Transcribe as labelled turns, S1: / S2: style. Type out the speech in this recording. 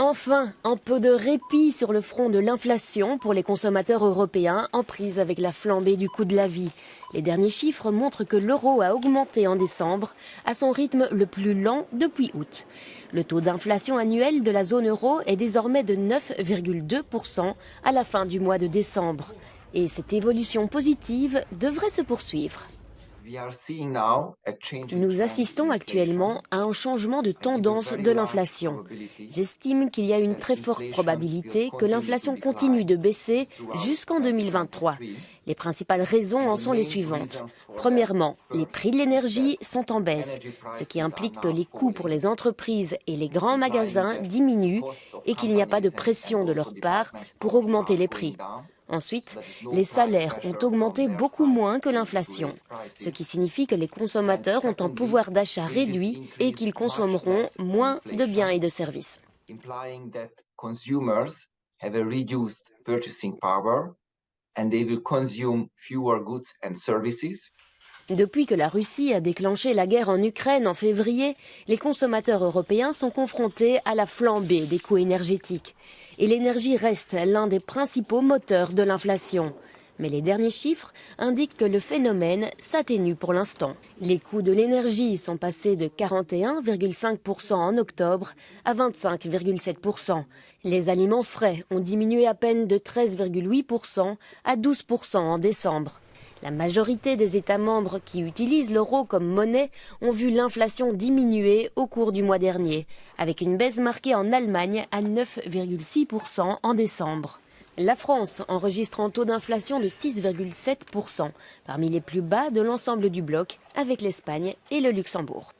S1: Enfin, un peu de répit sur le front de l'inflation pour les consommateurs européens en prise avec la flambée du coût de la vie. Les derniers chiffres montrent que l'euro a augmenté en décembre à son rythme le plus lent depuis août. Le taux d'inflation annuel de la zone euro est désormais de 9,2% à la fin du mois de décembre. Et cette évolution positive devrait se poursuivre. Nous assistons actuellement à un changement de tendance de l'inflation. J'estime qu'il y a une très forte probabilité que l'inflation continue de baisser jusqu'en 2023. Les principales raisons en sont les suivantes. Premièrement, les prix de l'énergie sont en baisse, ce qui implique que les coûts pour les entreprises et les grands magasins diminuent et qu'il n'y a pas de pression de leur part pour augmenter les prix. Ensuite, les salaires ont augmenté beaucoup moins que l'inflation, ce qui signifie que les consommateurs ont un pouvoir d'achat réduit et qu'ils consommeront moins de biens et de services. Depuis que la Russie a déclenché la guerre en Ukraine en février, les consommateurs européens sont confrontés à la flambée des coûts énergétiques. Et l'énergie reste l'un des principaux moteurs de l'inflation. Mais les derniers chiffres indiquent que le phénomène s'atténue pour l'instant. Les coûts de l'énergie sont passés de 41,5% en octobre à 25,7%. Les aliments frais ont diminué à peine de 13,8% à 12% en décembre. La majorité des États membres qui utilisent l'euro comme monnaie ont vu l'inflation diminuer au cours du mois dernier, avec une baisse marquée en Allemagne à 9,6% en décembre. La France enregistre un taux d'inflation de 6,7%, parmi les plus bas de l'ensemble du bloc, avec l'Espagne et le Luxembourg.